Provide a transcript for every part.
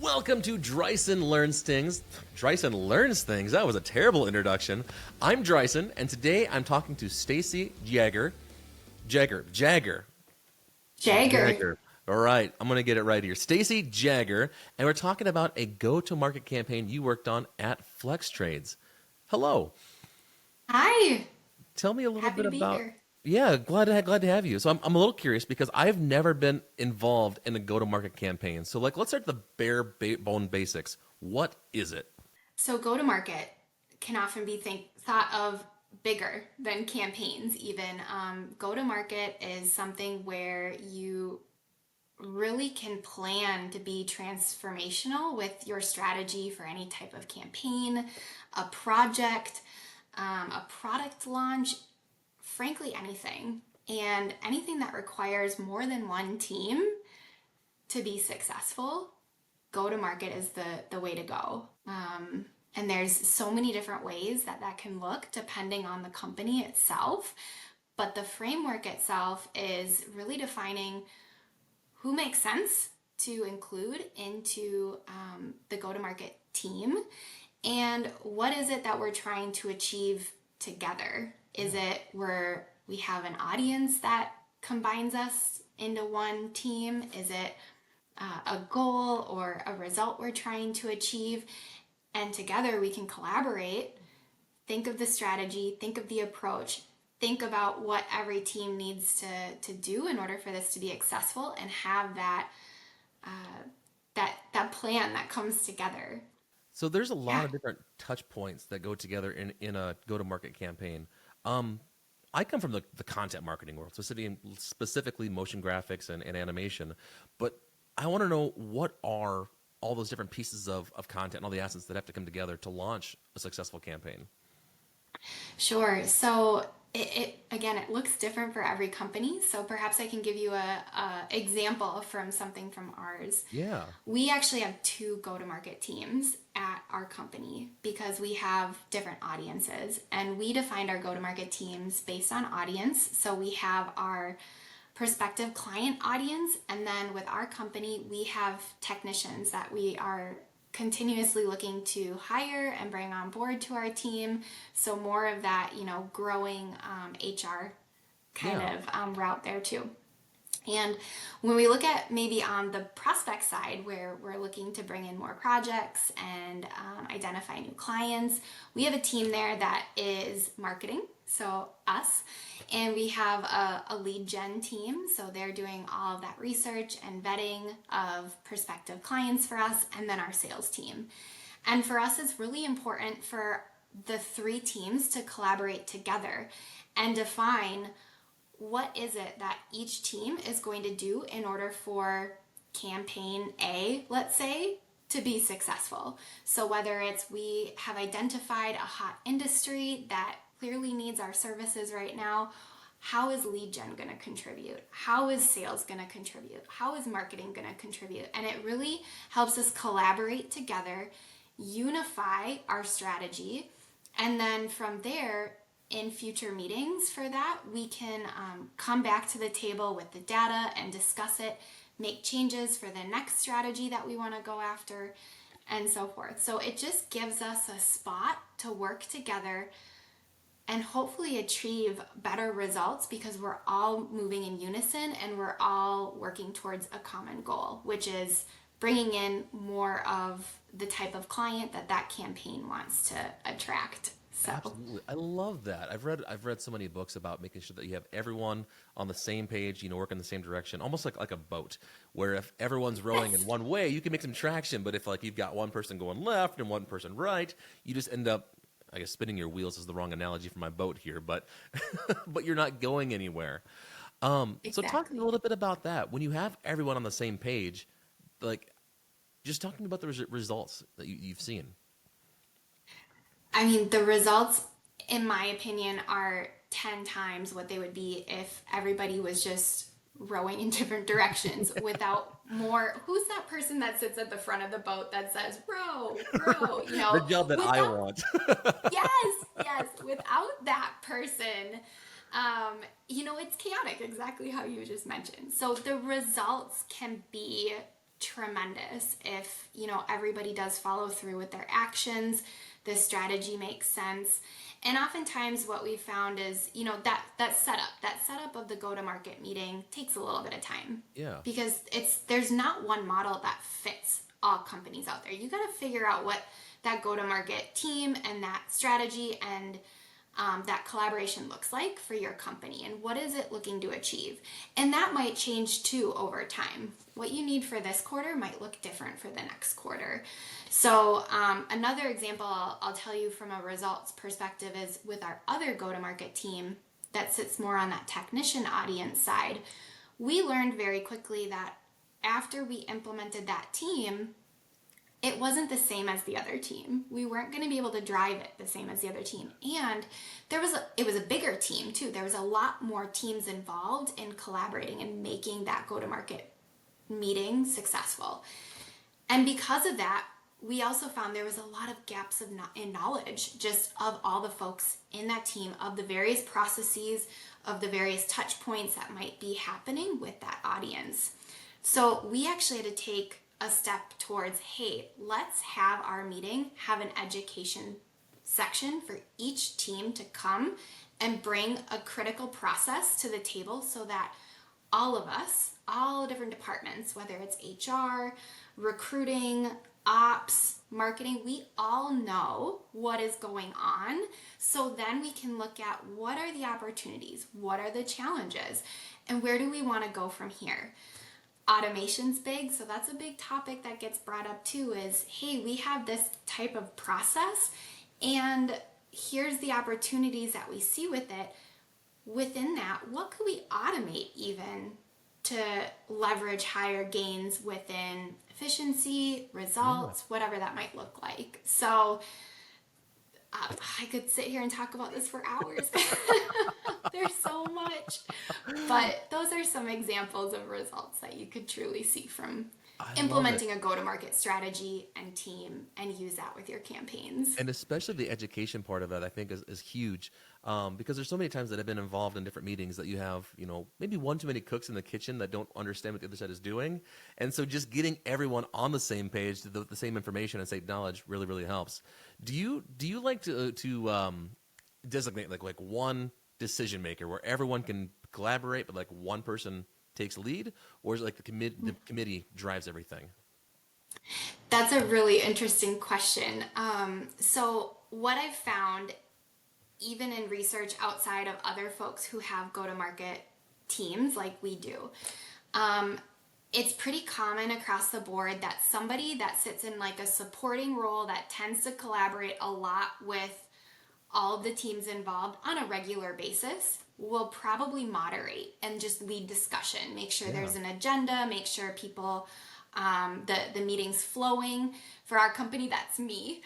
Welcome to Drysen Learns Things. Drysen Learns Things? That was a terrible introduction. I'm Drysen, and today I'm talking to Stacey Jaeger. Jaeger. All right, I'm going to get it right here. Stacey Jaeger, and we're talking about a go-to-market campaign you worked on at FlexTrades. Hello. Hi. Tell me a little Happy bit to be about. here. Yeah, glad to have you. So I'm a little curious because I've never been involved in a go-to-market campaign. So let's start at the bone basics. What is it? So, go to market can often be thought of bigger than campaigns, even. Go to market is something where you really can plan to be transformational with your strategy for any type of campaign, a project, a product launch, frankly, anything. And anything that requires more than one team to be successful, go to market is the way to go. And there's so many different ways that that can look depending on the company itself. But the framework itself is really defining who makes sense to include into the go to market team and what is it that we're trying to achieve together. Is it where we have an audience that combines us into one team? Is it a goal or a result we're trying to achieve? And together we can collaborate, think of the strategy, think of the approach, think about what every team needs to do in order for this to be successful, and have that plan that comes together. So there's a lot Yeah. of different touch points that go together in a go-to-market campaign. Um, I come from the content marketing world, specifically motion graphics and animation, but I want to know what are all those different pieces of content and all the assets that have to come together to launch a successful campaign. Sure. So it again, it looks different for every company. So perhaps I can give you a example from something from ours. Yeah. We actually have two go-to-market teams at our company because we have different audiences, and we defined our go-to-market teams based on audience. So we have our prospective client audience, and then with our company, we have technicians that we are continuously looking to hire and bring on board to our team. So more of that, growing HR kind Yeah. of route there too. And when we look at maybe on the prospect side, where we're looking to bring in more projects and identify new clients, we have a team there that is marketing, so us, and we have a lead gen team, so they're doing all of that research and vetting of prospective clients for us, and then our sales team. And for us, it's really important for the three teams to collaborate together and define what is it that each team is going to do in order for campaign A, let's say, to be successful. So whether it's we have identified a hot industry that clearly needs our services right now, how is lead gen going to contribute? How is sales going to contribute? How is marketing going to contribute? And it really helps us collaborate together, unify our strategy, and then from there, in future meetings for that, we can come back to the table with the data and discuss it, make changes for the next strategy that we want to go after, and so forth. So it just gives us a spot to work together and hopefully achieve better results because we're all moving in unison and we're all working towards a common goal, which is bringing in more of the type of client that that campaign wants to attract. So Absolutely. I love that. I've read so many books about making sure that you have everyone on the same page, work in the same direction, almost like a boat, where if everyone's rowing in yes. one way, you can make some traction, but if you've got one person going left and one person right, you just end up, I guess spinning your wheels is the wrong analogy for my boat here, but but you're not going anywhere. So talk to me a Exactly. little bit about that. When you have everyone on the same page, like just talk to me about the results that you've seen. I mean, the results, in my opinion, are 10 times what they would be if everybody was just rowing in different directions without more. Who's that person that sits at the front of the boat that says, row, row? The job that I Without, want. yes, yes, without that person, it's chaotic, exactly how you just mentioned. So the results can be tremendous if, everybody does follow through with their actions, the strategy makes sense. And oftentimes what we found is, that setup of the go-to-market meeting takes a little bit of time. Yeah. Because there's not one model that fits all companies out there. You got to figure out what that go-to-market team and that strategy and that collaboration looks like for your company, and what is it looking to achieve. And that might change too over time. What you need for this quarter might look different for the next quarter. So another example I'll tell you from a results perspective is with our other go-to-market team that sits more on that technician audience side. We learned very quickly that after we implemented that team, it wasn't the same as the other team. We weren't going to be able to drive it the same as the other team. And it was a bigger team too. There was a lot more teams involved in collaborating and making that go-to-market meeting successful. And because of that, we also found there was a lot of gaps in knowledge just of all the folks in that team, of the various processes, of the various touch points that might be happening with that audience. So we actually had to take a step towards, hey, let's have our meeting have an education section for each team to come and bring a critical process to the table so that all of us, all different departments, whether it's HR, recruiting, ops, marketing, we all know what is going on. So then we can look at what are the opportunities, what are the challenges, and where do we want to go from here. Automation's big, so that's a big topic that gets brought up too is, hey, we have this type of process and here's the opportunities that we see with it. Within that, what could we automate even to leverage higher gains within efficiency, results, whatever that might look like. So I could sit here and talk about this for hours. There's so much. But those are some examples of results that you could truly see from implementing a go-to-market strategy and team and use that with your campaigns. And especially the education part of it, I think, is huge. Because there's so many times that I've been involved in different meetings that you have, maybe one too many cooks in the kitchen that don't understand what the other side is doing. And so just getting everyone on the same page, the same information and same knowledge really, really helps. Do you like to designate like one decision maker where everyone can collaborate, but like one person takes lead, or is it like the committee drives everything? That's a really interesting question. So what I've found, even in research outside of other folks who have go-to-market teams like we do, it's pretty common across the board that somebody that sits in like a supporting role that tends to collaborate a lot with all of the teams involved on a regular basis will probably moderate and just lead discussion, make sure there's an agenda, make sure people, the meeting's flowing. For our company, that's me.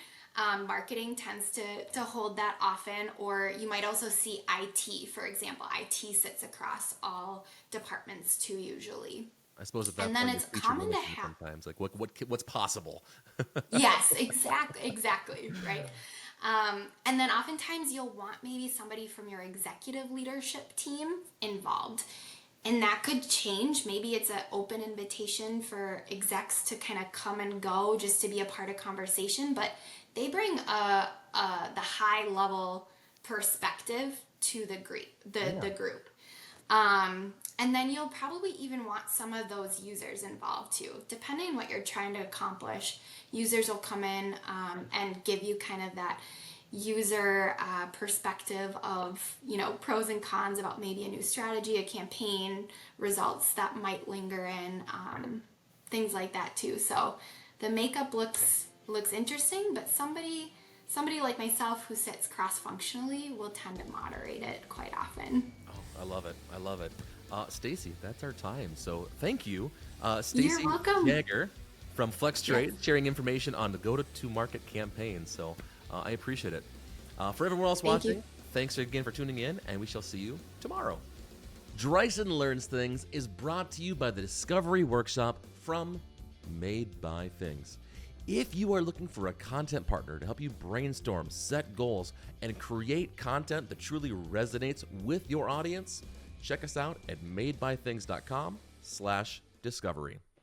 Marketing tends to hold that often, or you might also see IT, for example. IT sits across all departments too, usually. I suppose at that And point, then it's common to have sometimes like what's possible. Yes, exactly, right. And then oftentimes you'll want maybe somebody from your executive leadership team involved. And that could change. Maybe it's an open invitation for execs to kind of come and go just to be a part of conversation, but they bring the high level perspective to the group. And then you'll probably even want some of those users involved too. Depending on what you're trying to accomplish, users will come in and give you kind of that user perspective of, pros and cons about maybe a new strategy, a campaign, results that might linger in, things like that too. So the makeup looks interesting, but somebody like myself who sits cross-functionally will tend to moderate it quite often. Oh, I love it. Stacey, that's our time. So thank you. Stacey You're welcome. Jaeger from FlexTrades, sharing information on the go-to-market campaign. So I appreciate it. For everyone else watching, thanks again for tuning in, and we shall see you tomorrow. Drysen Learns Things is brought to you by the Discovery Workshop from Made by Things. If you are looking for a content partner to help you brainstorm, set goals, and create content that truly resonates with your audience, check us out at madebythings.com/discovery.